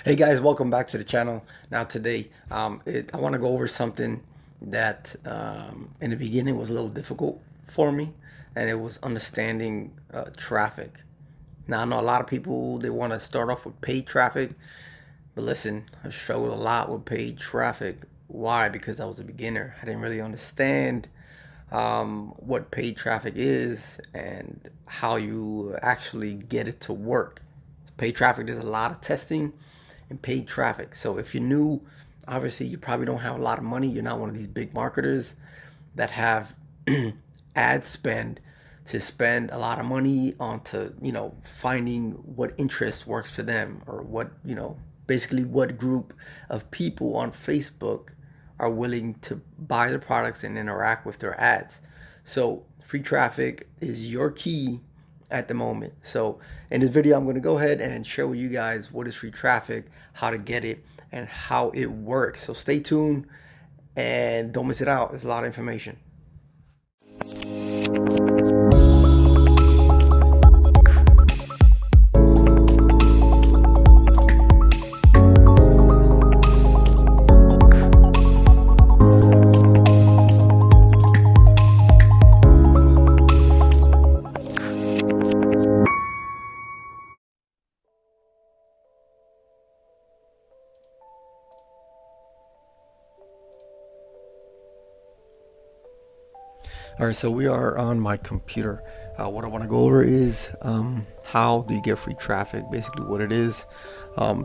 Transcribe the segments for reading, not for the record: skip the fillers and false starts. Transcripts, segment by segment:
Hey guys, welcome back to the channel. Now today, I want to go over something that in the beginning was a little difficult for me, and it was understanding traffic. Now I know a lot of people they want to start off with paid traffic, but listen, I struggled a lot with paid traffic. Why? Because I was a beginner. I didn't really understand what paid traffic is and how you actually get it to work. Paid traffic, there's a lot of testing and paid traffic. So if you're new, obviously you probably don't have a lot of money. You're not one of these big marketers that have ad spend to spend a lot of money onto, finding what interest works for them or what, basically what group of people on Facebook are willing to buy the products and interact with their ads. So free traffic is your key at the moment. So in this video, I'm going to go ahead and share with you guys what is free traffic, how to get it, and how it works. So stay tuned and don't miss it out. It's a lot of information. All right, so we are on my computer. What I want to go over is how do you get free traffic, basically what it is,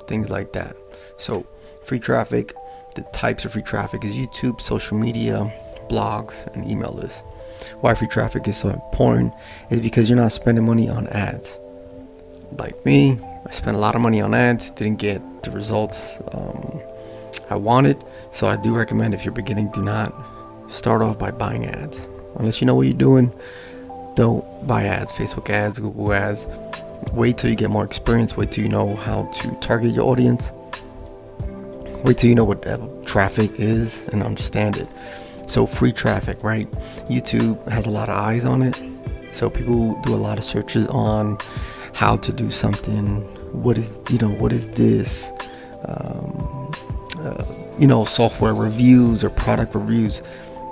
things like that. So free traffic, the types of free traffic is YouTube, social media, blogs, and email lists. Why free traffic is so important is because you're not spending money on ads. Like me, I spent a lot of money on ads, didn't get the results I wanted. So I do recommend, if you're beginning, do not start off by buying ads. Unless you know what you're doing, don't buy ads, Facebook ads, Google ads. Wait till you get more experience. Wait till you know how to target your audience. Wait till you know what traffic is and understand it. So free traffic, right? YouTube has a lot of eyes on it. So people do a lot of searches on how to do something. What is this? Software reviews or product reviews.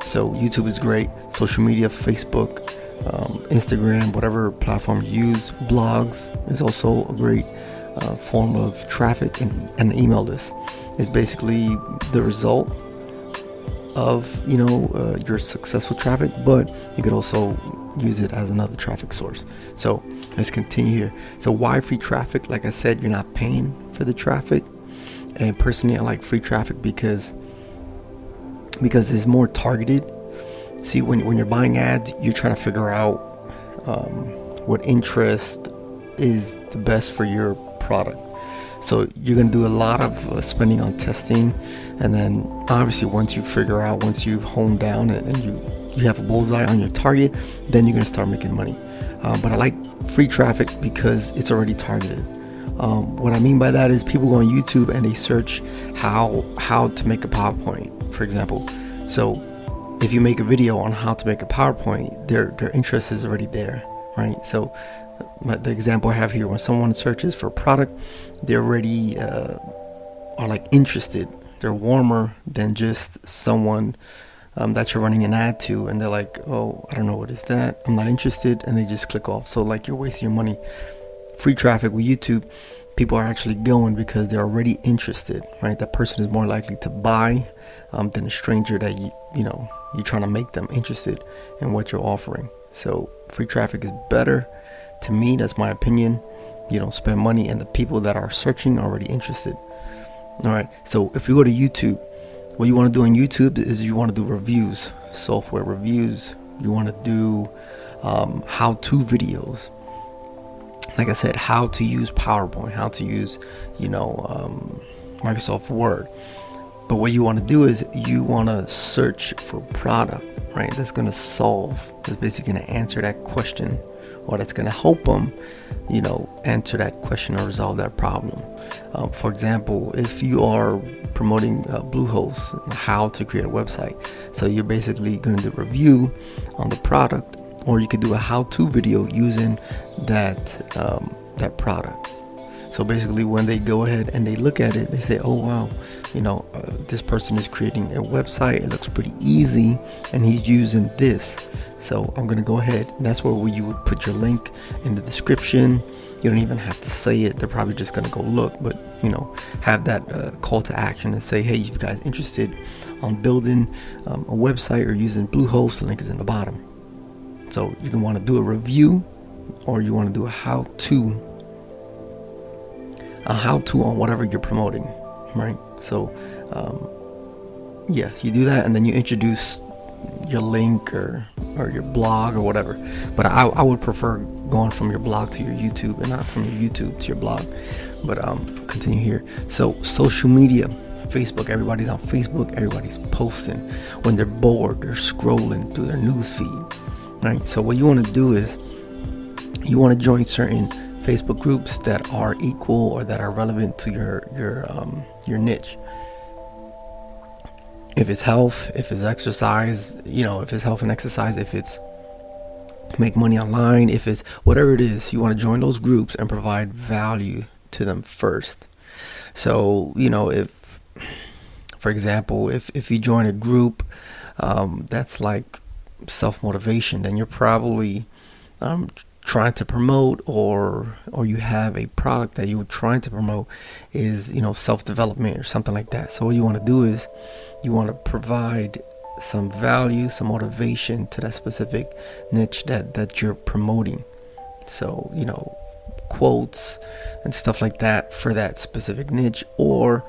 So YouTube is great. Social media, Facebook, Instagram, whatever platform you use. Blogs is also a great form of traffic, and an email list is basically the result of your successful traffic, but you could also use it as another traffic source. So let's continue here. So why free traffic? Like I said, you're not paying for the traffic, and personally I like free traffic because it's more targeted. See, when you're buying ads, you're trying to figure out what interest is the best for your product. So you're going to do a lot of spending on testing, and then obviously once you've honed down and you have a bullseye on your target, then you're going to start making money. But I like free traffic because it's already targeted. What I mean by that is people go on YouTube and they search how to make a PowerPoint, for example. So if you make a video on how to make a PowerPoint, their interest is already there, right? So the example I have here, when someone searches for a product, they already are like interested. They're warmer than just someone that you're running an ad to, and they're like, oh, I don't know, what is that? I'm not interested, and they just click off. So like, you're wasting your money. Free traffic with YouTube, people are actually going because they're already interested, right? That person is more likely to buy than a stranger that you're trying to make them interested in what you're offering. So free traffic is better. To me, that's my opinion. You don't spend money, and the people that are searching are already interested. All right, so if you go to YouTube, what you want to do on YouTube is you want to do reviews, software reviews. You want to do how-to videos. Like I said, how to use PowerPoint, how to use, Microsoft Word. But what you want to do is you want to search for product, right? That's basically going to answer that question, or that's going to help them, answer that question or resolve that problem. For example, if you are promoting Bluehost, how to create a website, so you're basically going to do a review on the product, or you could do a how-to video using that product. So basically, when they go ahead and they look at it, they say, oh wow, this person is creating a website, it looks pretty easy, and he's using this, so I'm gonna go ahead. And that's where you would put your link in the description. You don't even have to say it, they're probably just gonna go look, but have that call to action and say, hey, if you guys interested on building a website or using Bluehost, the link is in the bottom. So you can want to do a review, or you want to do a how-to on whatever you're promoting, right? So you do that, and then you introduce your link or your blog or whatever. But I would prefer going from your blog to your YouTube and not from your YouTube to your blog. But continue here. So social media, Facebook, everybody's on Facebook, everybody's posting. When they're bored, they're scrolling through their news feed, right? So what you want to do is you want to join certain Facebook groups that are equal or that are relevant to your niche. If it's health, if it's exercise, if it's health and exercise, if it's make money online, if it's whatever it is, you want to join those groups and provide value to them first. So, if, for example, if you join a group that's like self-motivation, then you're probably trying to promote, or you have a product that you're trying to promote is self-development or something like that. So what you want to do is you want to provide some value, some motivation to that specific niche that you're promoting. So quotes and stuff like that for that specific niche, or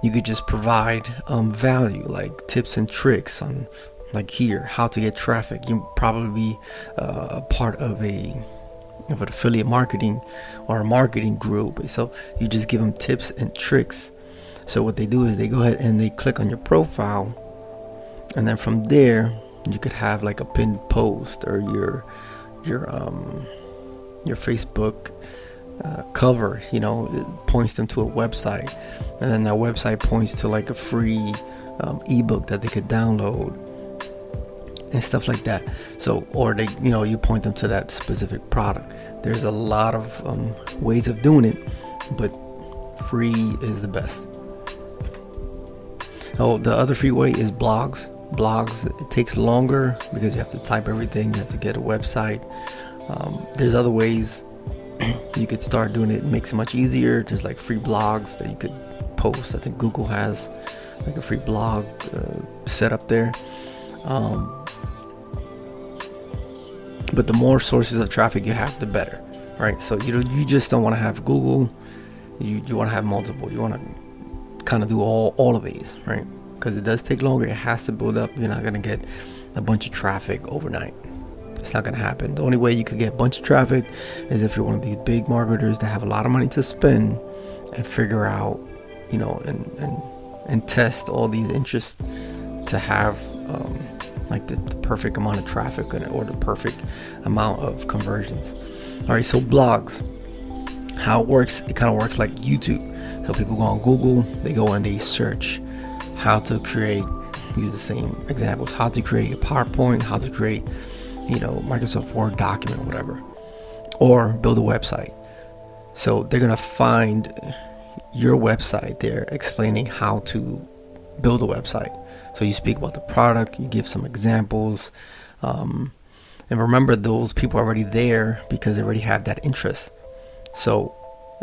you could just provide value, like tips and tricks on, like here, how to get traffic. You probably be a part of an affiliate marketing or a marketing group, so you just give them tips and tricks. So what they do is they go ahead and they click on your profile, and then from there you could have like a pinned post or your Facebook cover, it points them to a website, and then that website points to like a free ebook that they could download and stuff like that. So, or they, you point them to that specific product. There's a lot of ways of doing it, but free is the best. Oh, the other free way is blogs. Blogs, it takes longer because you have to type everything, you have to get a website. There's other ways you could start doing it. It makes it much easier. Just like free blogs that you could post. I think Google has like a free blog set up there. But the more sources of traffic you have, the better, right? So you just don't want to have Google. You want to have multiple. You want to kind of do all of these, right? Because it does take longer. It has to build up. You're not gonna get a bunch of traffic overnight. It's not gonna happen. The only way you could get a bunch of traffic is if you're one of these big marketers that have a lot of money to spend and figure out, and test all these interests to have like the perfect amount of traffic or the perfect amount of conversions. All right, so blogs, how it works, it kind of works like YouTube. So people go on Google, they go and they search how to create, use the same examples, how to create a PowerPoint, how to create, Microsoft Word document, whatever, or build a website. So they're gonna find your website there explaining how to build a website. So you speak about the product, you give some examples, and remember, those people are already there because they already have that interest. So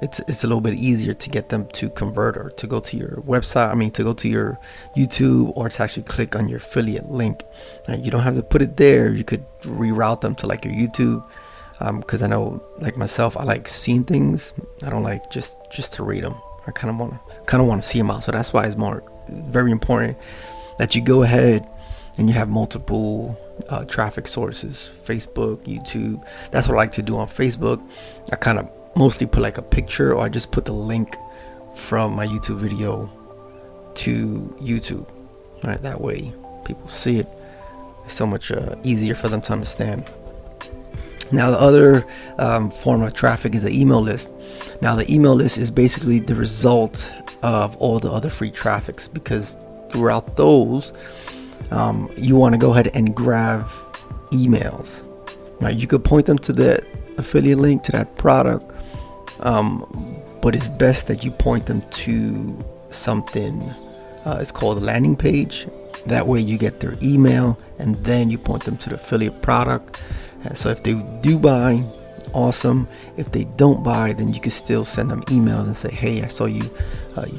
it's a little bit easier to get them to convert or to go to your website. To go to your YouTube, or to actually click on your affiliate link. You don't have to put it there. You could reroute them to like your YouTube. Because I know, like myself, I like seeing things. I don't like just to read them. I kind of want to see them out. So that's why it's very important that you go ahead and you have multiple traffic sources. Facebook, YouTube. That's what I like to do on Facebook. I kind of mostly put like a picture, or I just put the link from my YouTube video to YouTube. Right, that way people see it. It's so much easier for them to understand. Now the other form of traffic is the email list. Now the email list is basically the result of all the other free traffics, because throughout those you want to go ahead and grab emails. Right, you could point them to the affiliate link to that product, but it's best that you point them to something. It's called a landing page. That way you get their email, and then you point them to the affiliate product. So if they do buy, awesome. If they don't buy, then you can still send them emails and say, hey, I saw you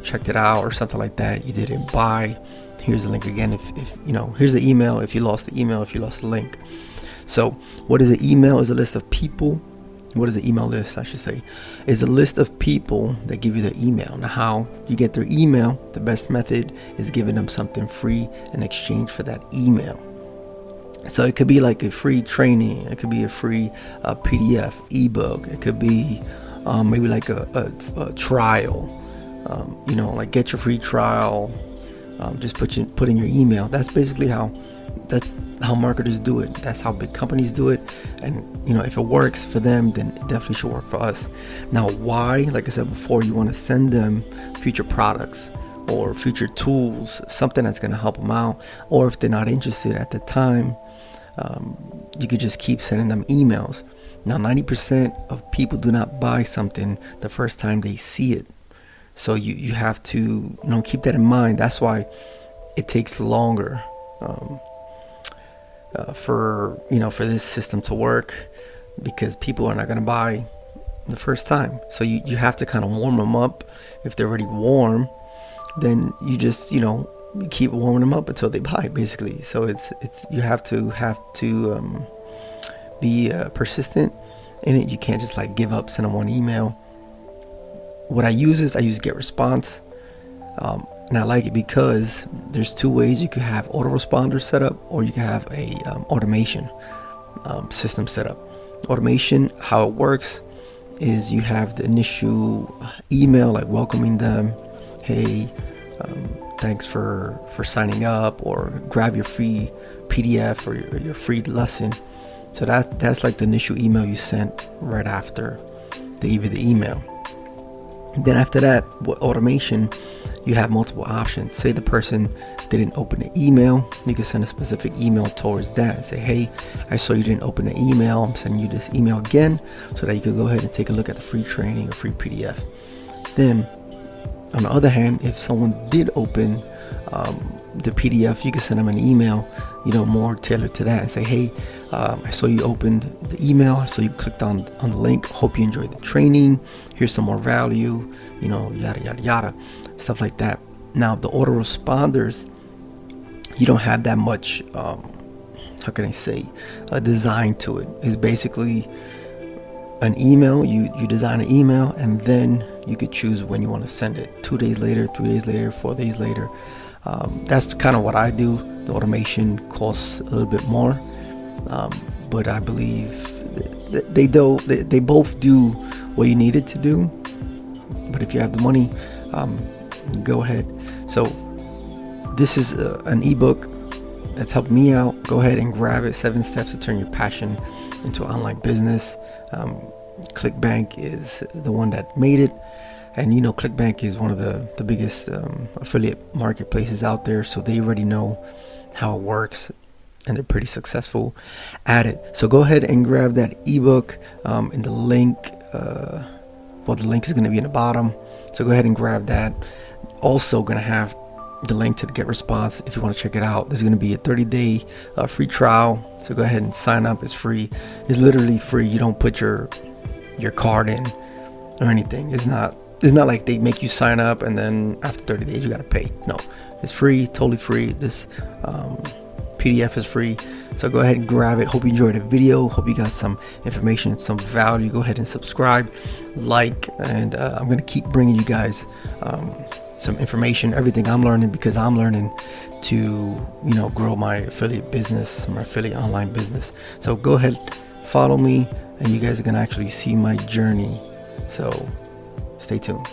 checked it out, or something like that. You didn't buy. Here's the link again. If you know, here's the email. If you lost the email, if you lost the link. So what is an email? Is a list of people. What is the email list, I should say? Is a list of people that give you their email. Now, how you get their email, the best method is giving them something free in exchange for that email. So it could be like a free training. It could be a free PDF, ebook. It could be maybe like a trial. You know, like get your free trial. Just put in your email. That's basically how marketers do it. That's how big companies do it. And you know, if it works for them, then it definitely should work for us. Now, why? Like I said before, you want to send them future products or future tools, something that's going to help them out. Or if they're not interested at the time, you could just keep sending them emails. Now, 90% of people do not buy something the first time they see it. So you have to, you know, keep that in mind. That's why it takes longer for this system to work, because people are not going to buy the first time. So you have to kind of warm them up. If they're already warm, then you just, you know, keep warming them up until they buy, basically. So it's you have to be persistent in it. You can't just like give up, send them one email. What I use GetResponse, and I like it because there's two ways. You could have autoresponder set up, or you can have a automation system set up. Automation, how it works is you have the initial email, like welcoming them, hey, thanks for signing up, or grab your free PDF or your free lesson. So that's like the initial email you sent right after they give you the email. Then after that, with automation, you have multiple options. Say the person didn't open the email, you can send a specific email towards that and say, hey, I saw you didn't open the email. I'm sending you this email again so that you could go ahead and take a look at the free training or free PDF. Then on the other hand, if someone did open the PDF, you can send them an email, you know, more tailored to that, and say, hey, I saw you opened the email, I saw you clicked on the link, hope you enjoyed the training, here's some more value, you know, yada yada yada, stuff like that. Now the autoresponders, you don't have that much how can I say, design to it. It's basically an email. You design an email, and then you could choose when you want to send it. 2 days later, 3 days later, 4 days later. That's kind of what I do. The automation costs a little bit more, but I believe they both do what you need it to do. But if you have the money, go ahead. So this is an ebook that's helped me out. Go ahead and grab it. 7 Steps to Turn Your Passion into an Online Business. ClickBank is the one that made it. And you know, ClickBank is one of the biggest affiliate marketplaces out there, so they already know how it works, and they're pretty successful at it. So go ahead and grab that ebook in the link. The link is going to be in the bottom, so go ahead and grab that. Also going to have the link to the GetResponse if you want to check it out. There's going to be a 30-day free trial, so go ahead and sign up. It's free. It's literally free. You don't put your card in or anything. It's not like they make you sign up and then after 30 days you got to pay. No, it's free, totally free. This PDF is free. So go ahead and grab it. Hope you enjoyed the video. Hope you got some information and some value. Go ahead and subscribe, like, and I'm going to keep bringing you guys some information, everything I'm learning, because I'm learning to, you know, grow my affiliate business, my affiliate online business. So go ahead, follow me, and you guys are going to actually see my journey. So stay tuned.